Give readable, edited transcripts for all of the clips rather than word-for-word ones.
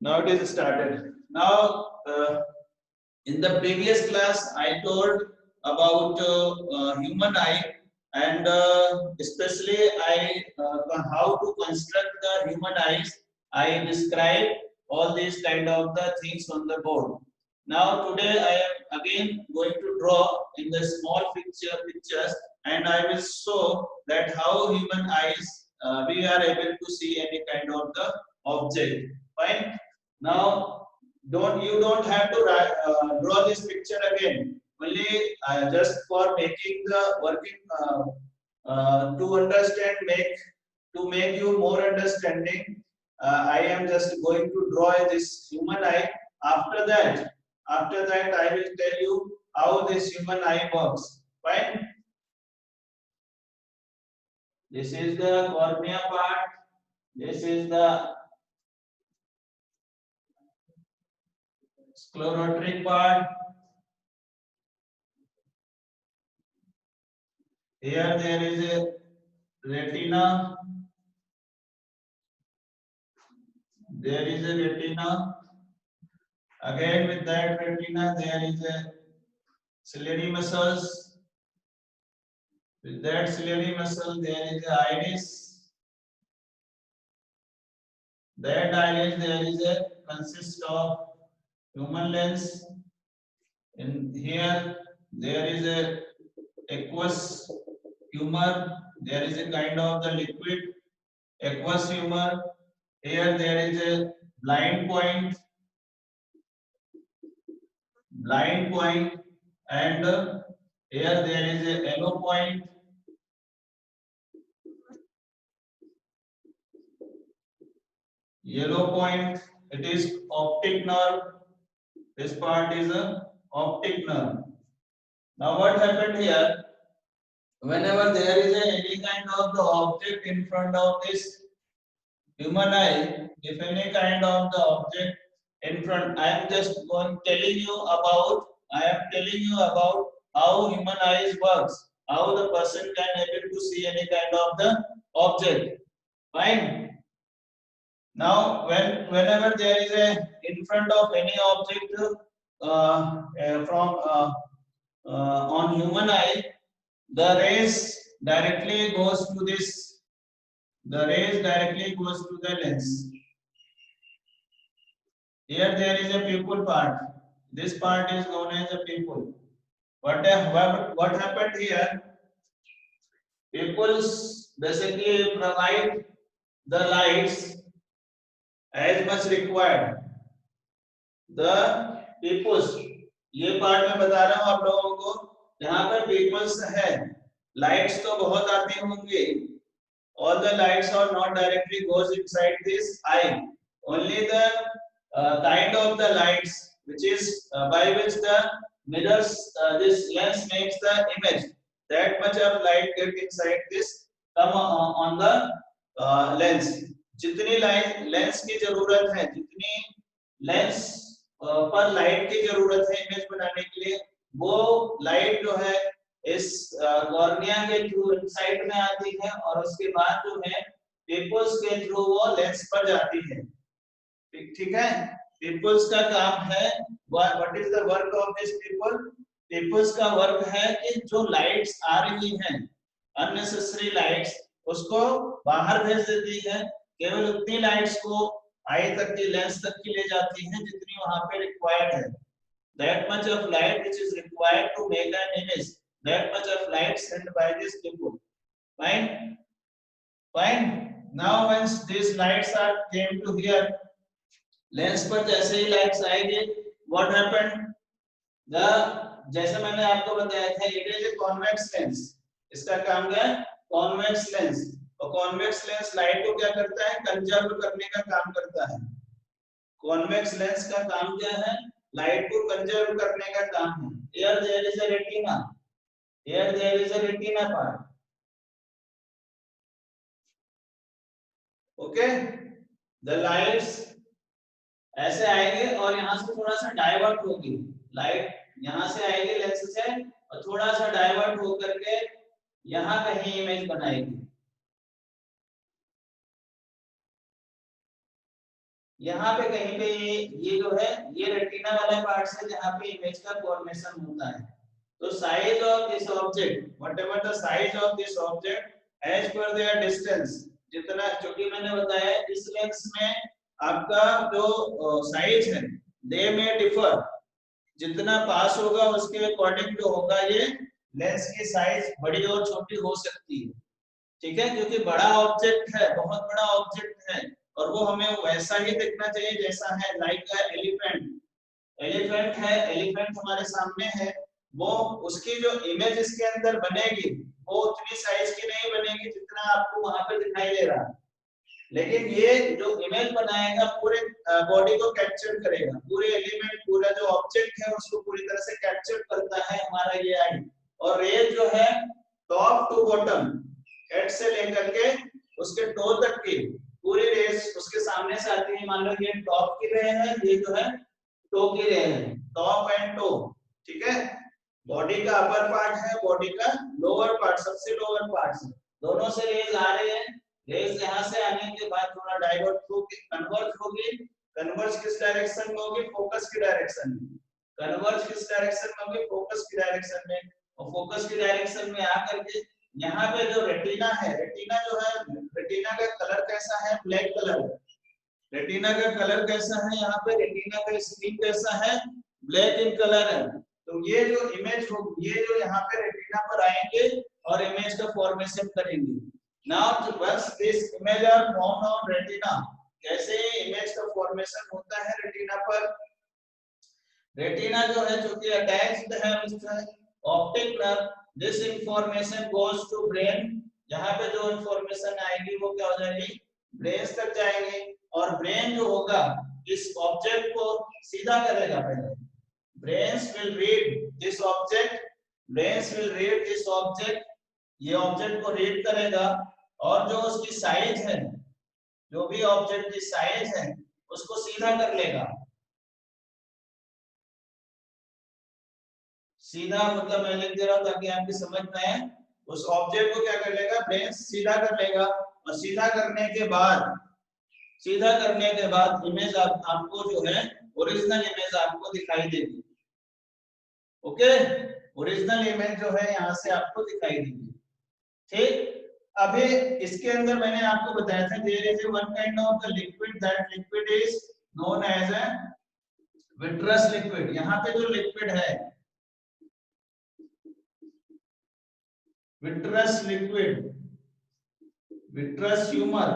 Now it is started. Now, in the previous class, I told about human eye, and especially how to construct the human eyes. I described all these kind of the things on the board. Now today I am again going to draw in the small pictures, and I will show that how human eyes we are able to see any kind of the object. Fine. Now don't have to draw this picture again. Only just for making the working to understand, make you more understanding. I am just going to draw this human eye. After that, I will tell you how this human eye works. Fine. This is the cornea part. This is the sclerotic part. Here there is a retina. There is a retina. Again with that retina, there is a ciliary muscles. With that ciliary muscle, there is a iris. That iris there is a consists of human lens. In here, there is a aqueous humor. There is a kind of the liquid aqueous humor. Here there is a blind point, and here there is a yellow point. Yellow point, it is optic nerve. This part is a optic nerve. Now what happened here? Whenever there is any kind of the object in front of this human eye, if any kind of the object in front, I am just telling you about. I am telling you about how human eyes works, how the person can able to see any kind of the object. Fine. Now, whenever there is a in front of any object from on human eye, the rays directly goes to this. The rays directly goes to the lens. Here there is a pupil part. This part is known as a pupil. What happened here? Pupils basically provide the lights as much required. The pupils, ये part में बता रहा हूं आप लोगों को, यहाँ पर pupils है, lights तो बहुत आती होंगी. All the lights are not directly goes inside this eye. Only the kind of the lights which is by which the mirrors this lens makes the image. That much of light get inside this come on the lens. जितनी light lens की जरूरत है, जितनी lens पर light की जरूरत है image बनाने के लिए, वो लाइट जो है इस कॉर्निया के थ्रू इनसाइड में आती है और उसके बाद जो है पिपल्स के थ्रू वो लेंस पर जाती है. ठीक है. पिपल्स का काम है, what is the work of this pupil? Pupils का वर्क है कि जो लाइट्स आ रही हैं, अननेसेसरी लाइट्स, उसको बाहर भेज देती है. केवल उतनी लाइट्स को आई तक की लेंस तक की ले जाती है जितनी वहां पे रिक्वायर्ड है. That much of light which is required to make an image, that much of light sent by this pupil. Fine. Now once these lights are came to here, lens पर जैसे ही lights आएंगे, what happened? The जैसे मैंने आपको बताया था, it is a convex lens. इसका काम क्या है? Convex lens. और convex lens लाइट को क्या करता है? कंजर्व करने का काम करता है. Convex lens का काम क्या है? लाइट को कंजर्व करने का काम है. Here there is a retina. Here there is a retina part. Okay. The lights ऐसे आएंगे और यहाँ से थोड़ा सा डाइवर्ट होगी. लाइट यहाँ से आएगी लेंस से और थोड़ा सा डाइवर्ट होकर के यहाँ कहीं इमेज बनाएगी. यहाँ पे कहीं पे ये जो है ये रेटिना वाला पार्ट है जहाँ पे इमेज का फॉर्मेशन होता है। तो size of this object, whatever the size of this object as per their distance, जितना, क्योंकि मैंने बताया इस लेंस में आपका जो साइज है दे में डिफर, जितना पास होगा उसके अकॉर्डिंग जो होगा ये लेंस की साइज बड़ी और छोटी हो सकती है। ठीक है, क्योंकि बड़ा ऑब्जेक्ट है, बहुत बड़ा ऑब्जेक्ट है और वो हमें वैसा ही दिखना चाहिए जैसा है, लाइक एलिफेंट। एलिफेंट है, एलिफेंट हमारे सामने है, वो उसकी जो इमेज इसके अंदर बनेगी वो उतनी साइज की नहीं बनेगी जितना आपको वहां पे दिखाई दे रहा है, लेकिन ये जो इमेज बनाएगा पूरे बॉडी को कैप्चर करेगा, पूरे एलिमेंट, पूरा जो ऑब्जेक्ट है उसको पूरी तरह से कैप्चर करता है हमारा ये आई। और रेज जो है टॉप टू बॉटम, हेड से लेकर के उसके टो तक की पूरी रेज उसके सामने से आती है। मान लो ये टॉप की रे है, ये जो है टो की रे है, टॉप एंड टो। ठीक है, बॉडी का अपर पार्ट है, बॉडी का लोअर पार्ट, सबसे लोअर पार्ट है, दोनों से रेज आ रहे हैं। रेज यहाँ से आने के बाद थोड़ा डाइवर्ट होगी, कन्वर्ज होगी। कन्वर्ज किस डायरेक्शन में होगी? फोकस की डायरेक्शन में। कन्वर्ज किस डायरेक्शन में होगी? फोकस की डायरेक्शन में। और फोकस की डायरेक्शन में आकर के यहाँ पे जो रेटिना है, रेटिना जो है, रेटिना का कलर कैसा है? Black colour. रेटिना का कलर कैसा है? यहाँ पे रेटिना का स्क्रीन कैसा है? ब्लैक इन कलर है। तो ये जो इमेज हो, ये जो यहाँ पे रेटिना पर आएंगे और इमेज का फॉर्मेशन करेंगे। Now once this image are formed on retina, कैसे इमेज का फॉर्मेशन होता है रेटिना पर? रेटिना जो है चूंकि अटैच्ड है उससे optic nerve, this information goes to brain. यहाँ पे जो इंफॉर्मेशन आएगी वो क्या हो जाएगी? ब्रेन तक जाएगी। और ब्रेन जो होगा इस ऑब्जेक्ट को सीधा करेगा पहले। Brains will read this object, brains will read this object, ये ऑब्जेक्ट को रीड करेगा और जो उसकी साइज है, जो भी ऑब्जेक्ट की साइज है उसको सीधा कर लेगा। सीधा मतलब मैं लिख दे रहा हूं ताकि आपकी समझ में आए। उस ऑब्जेक्ट को क्या कर लेगा? ब्रेन सीधा कर लेगा और सीधा करने के बाद, सीधा करने के बाद इमेज आपको जो है ओरिजिनल इमेज आपको दिखाई देगी। ओके, ओरिजिनल इमेज जो है यहाँ से आपको दिखाई देगी। ठीक, अभी इसके अंदर मैंने आपको बताया था there is one kind of the liquid, that liquid is known as a vitreous liquid. यहाँ पे जो लिक्विड है vitreous liquid, vitreous humour,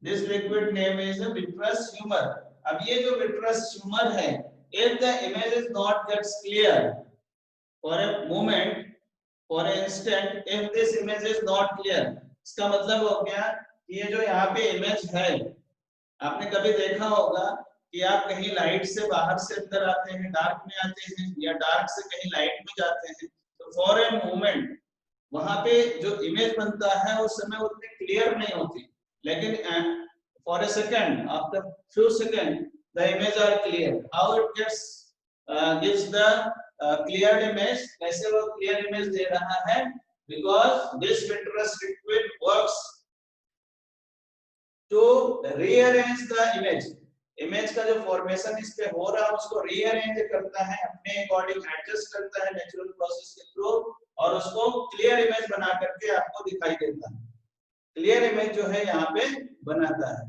this liquid name is vitreous humour. अब ये जो विट्रस ह्यूमर है, if the image is not gets clear for a moment, for an instant, if this image is not clear, इसका मतलब हो गया कि ये जो यहाँ पे इमेज है, आपने कभी देखा होगा कि आप कहीं लाइट से बाहर से अंदर आते हैं, डार्क में आते हैं, या डार्क से कहीं लाइट में जाते हैं, तो फॉर ए मोमेंट वहां पे जो इमेज बनता है उस समय उतनी क्लियर नहीं होती, लेकिन for a second, after few second the image are clear. How it gets gives the clear image, कैसे वो क्लियर इमेज दे रहा है? because this vitreous liquid works to rearrange the image, image का जो फॉर्मेशन इस पे हो रहा है उसको रीअरेंज करता है, अपने अकॉर्डिंग एडजस्ट करता है नेचुरल प्रोसेस के थ्रू, और उसको क्लियर इमेज बना करके आपको दिखाई देता है। क्लियर इमेज जो है यहाँ पे बनाता है।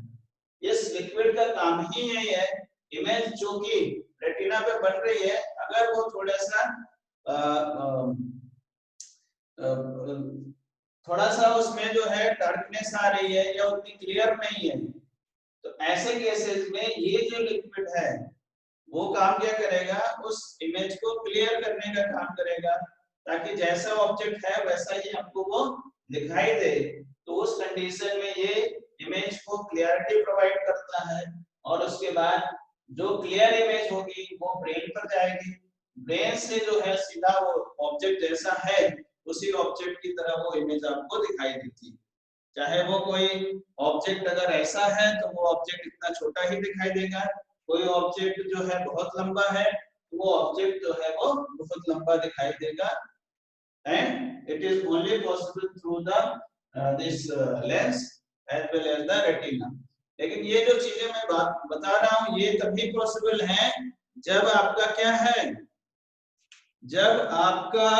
इस लिक्विड का काम ही यही है, इमेज जो कि रेटिना पे बन रही है, अगर वो थोड़ा सा उसमें जो है डार्कनेस आ रही है या उतनी क्लियर नहीं है, तो ऐसे केसेस में ये जो लिक्विड है वो काम क्या करेगा? उस इमेज को क्लियर करने का काम करेगा, ताकि जैसा ऑब्जेक्ट है वैसा ही आपको वो दिखाई दे। तो उस कंडीशन में ये इमेज को क्लियरिटी प्रोवाइड करता है, और उसके बाद जो क्लियर इमेज होगी वो ब्रेन पर जाएगी। ब्रेन से जो है सीधा वो ऑब्जेक्ट जैसा है उसी ऑब्जेक्ट की तरह वो इमेज आपको दिखाई देती है। चाहे वो कोई ऑब्जेक्ट अगर ऐसा है तो वो ऑब्जेक्ट इतना छोटा ही दिखाई देगा, कोई ऑब्जेक्ट जो है बहुत लंबा है तो वो ऑब्जेक्ट जो है वो बहुत लंबा दिखाई देगा। And it is only possible through the this lens as well as the retina. लेकिन ये जो चीजें मैं बात बता रहा हूँ ये तभी पॉसिबल है जब आपका क्या है, जब आपका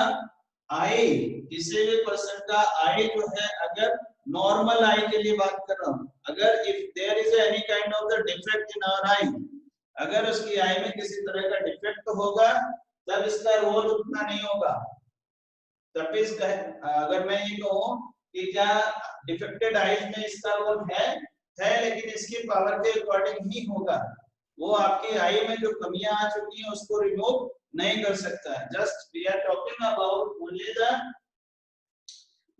आई, किसी भी पर्सन का आई जो है, अगर नॉर्मल आई के लिए बात कर रहा हूँ, अगर if there is any kind of the defect in our eye, अगर उसकी आई में किसी तरह का डिफेक्ट होगा तब इसका रोल उतना नहीं होगा। तब इसका, अगर मैं ये कहूँ कि क्या डिफेक्टेड आईज में इसका रोल है लेकिन इसकी पावर के अकॉर्डिंग ही होगा, वो आपकी आई में जो कमियां आ चुकी हैं उसको रिमूव नहीं कर सकता है। Just we are talking about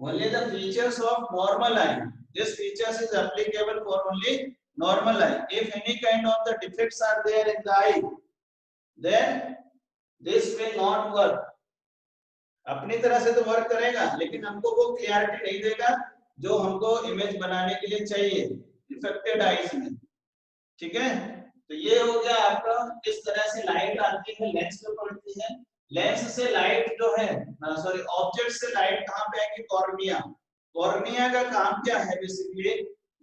only the features of normal eye. This features is applicable for only normal eye. If any kind of the defects are there in the eye, then this will not work. अपनी तरह से तो work करेगा लेकिन हमको वो clarity नहीं देगा जो हमको इमेज बनाने के लिए चाहिए डिफेक्टेड आईज में। ठीक है, तो ये हो गया आपका, किस तरह से लाइट आती है, लेंस पे पड़ती है, लेंस से लाइट जो है, सॉरी ऑब्जेक्ट से लाइट कहां पे आएगी, कॉर्निया। कॉर्निया का काम क्या है, बेसिकली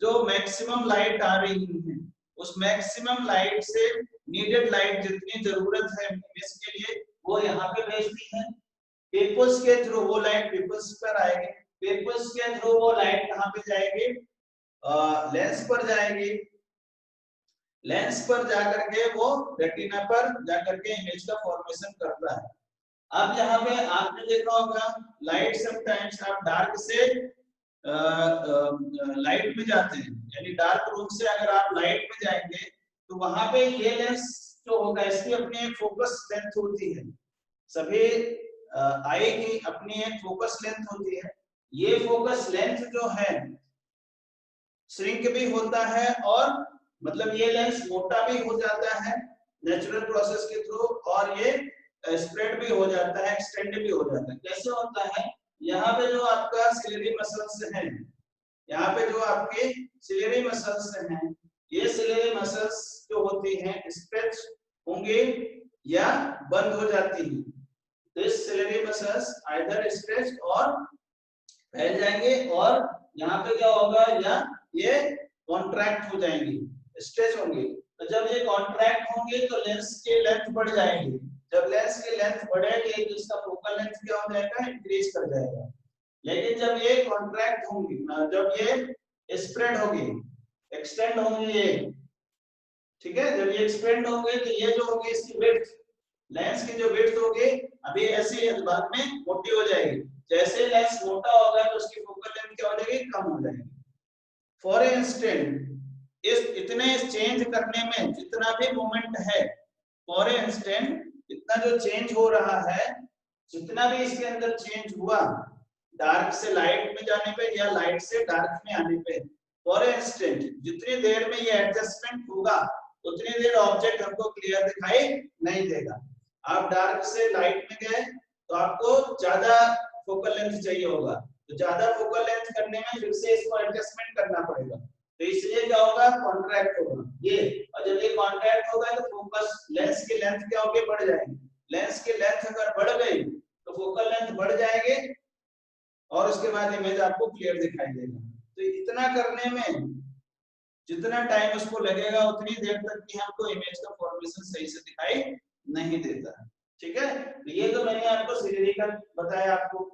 जो मैक्सिमम लाइट आ रही है उस मैक्सिमम लाइट से नीडेड लाइट जितनी जरूरत है इमेज के लिए वो यहाँ पे भेजती है। पिपल्स के थ्रू वो लाइट पिपल्स पर आएगी, पिपल्स के थ्रू वो लाइट कहां पे जाएगी, लेंस पर जाएगी, लेंस पर जाकर के वो रेटिना पर जाकर के इमेज का फॉर्मेशन करता है। अब यहाँ पे आपने देखा होगा लाइट समटाइम्स आप डार्क से लाइट में जाते हैं, यानी डार्क रूम से अगर आप लाइट में जाएंगे तो वहां पे ये लेंस जो होगा इसकी अपनी एक फोकस लेंथ होती है, सभी आई की अपनी एक फोकस लेंथ होती है। ये फोकस लेंथ जो है श्रिंक भी होता है और मतलब ये लेंस मोटा भी हो जाता है नेचुरल प्रोसेस के थ्रू और ये स्प्रेड भी हो जाता है, एक्सटेंड भी हो जाता है। कैसे होता है, यहाँ पे जो आपका सिलेरी मसल्स हैं, यहाँ पे जो आपके सिलेरी मसल्स हैं, ये सिलेरी मसल्स जो होती हैं स्ट्रेच होंगे या बंद हो जाती है। This ciliary muscles either stretch और फैल जाएंगे और यहाँ पे क्या होगा, या ये कॉन्ट्रैक्ट हो जाएंगे, स्ट्रेच होंगे। तो जब ये कॉन्ट्रैक्ट होंगे तो लेंस की लेंथ बढ़ जाएगी, जब लेंस की लेंथ बढ़ेगी तो इसका फोकल लेंथ क्या हो जाएगा, इंक्रीज कर जाएगा। लेकिन जब ये कॉन्ट्रैक्ट होंगी, जब ये स्प्रेड होगी, एक्सटेंड होंगी ये, ठीक है, जब ये एक्सपेंड होंगे तो ये जो होगी इसकी विड्थ, लेंस की जो विड्थ होगी अभी ऐसे बाद में मोटी हो जाएगी, जैसे लेंस मोटा होगा तो उसकी फोकल लेंथ क्या हो जाएगी, कम हो जाएगी। फॉर इंस्टेंट इस चेंज करने में जितना भी मोमेंट है, फॉर इंस्टेंट इतना जो चेंज हो रहा है, जितना भी इसके अंदर चेंज हुआ डार्क से लाइट में जाने पे या लाइट से डार्क में आने पे, फॉर इंस्टेंट जितनी देर में ये एडजस्टमेंट होगा उतनी देर ऑब्जेक्ट हमको क्लियर दिखाई नहीं देगा। आप डार्क से लाइट में गए तो आपको ज्यादा फोकल लेंथ चाहिए होगा, तो ज्यादा फोकल लेंथ करने में फिर से इसको एडजस्टमेंट करना पड़ेगा, तो इसलिए क्या होगा, कॉन्ट्रैक्ट होगा ये, और जब ये कॉन्ट्रैक्ट होगा तो फोकस लेंस की लेंथ क्या होगी, बढ़ जाएगी। लेंस की लेंथ अगर बढ़ गई तो फोकल लेंथ बढ़ जाएगी और उसके बाद इमेज आपको क्लियर दिखाई देगा। तो इतना करने में जितना टाइम उसको लगेगा उतनी देर तक की हमको इमेज का फॉर्मेशन सही से दिखाई नहीं देता है। ठीक है, तो ये तो मैंने आपको सिलेरी का बताया आपको।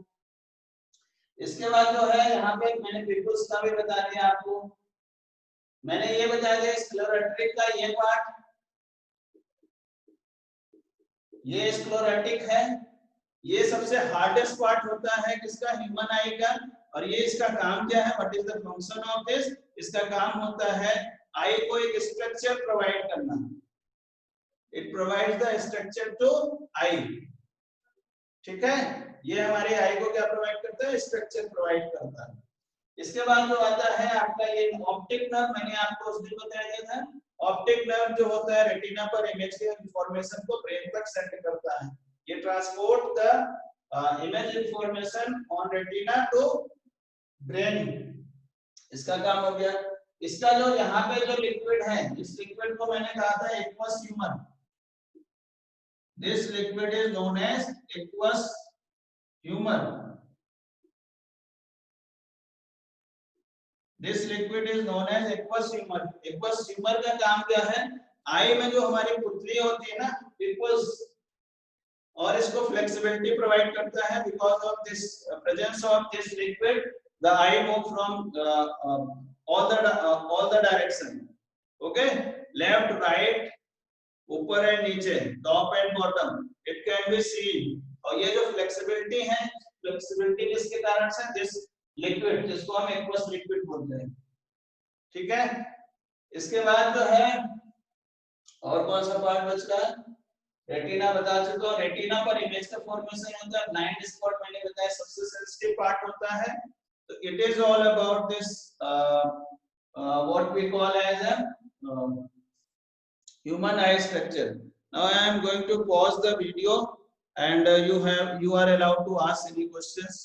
इसके बाद जो है यहाँ पे मैंने पिपल्स का भी बता दिया आपको, मैंने ये बता दिया स्क्लेरोटिक का ये पार्ट, ये स्क्लेरोटिक है, ये सबसे हार्डेस्ट पार्ट होता है किसका, ह्यूमन आई का, और ये इसका काम क्या है, what is the function of this, इसका काम होता है आई को एक स्ट्रक्चर प्रोवाइड करना, it provides the structure to eye. ठीक है, ये हमारी आई को क्या प्रोवाइड करता है, स्ट्रक्चर प्रोवाइड करता है। इसके बाद जो आता है आपका ये ऑप्टिक नर्व, मैंने आपको उस दिन बताया दिया था, ऑप्टिक नर्व जो होता है रेटिना पर इमेज के इंफॉर्मेशन को ब्रेन तक सेंड करता है, ये transport the image information on retina to brain, इसका काम हो गया। इसका जो यहाँ पे जो लिक्विड है, इस लिक्विड को मैंने कहा था aqueous humour, this liquid is known as aqueous humour. This liquid is known as aqueous humour. Aqueous humour का काम क्या है, आई में जो हमारी पुतली होती है ना एक्वस, और इसको फ्लेक्सिबिलिटी प्रोवाइड करता है। Because of this presence of this liquid the I move from all the direction, okay, left right, ऊपर एंड नीचे, top and bottom, it can be seen. और ये जो फ्लेक्सिबिलिटी है, फ्लेक्सिबिलिटी किसके कारण से, दिस लिक्विड, जिसको हम एक्वस लिक्विड बोलते हैं, ठीक है। इसके बाद जो है और कौन सा पार्ट बच रहा है, रेटिना बता चुका हूं। रेटिना पर इमेज का फॉर्मेशन होता है, ब्लाइंड स्पॉट मैंने बताया सबसे सेंसिटिव पार्ट होता है। तो it is all about this what we call as a human eye structure. Now I am going to pause the video and you are allowed to ask any questions.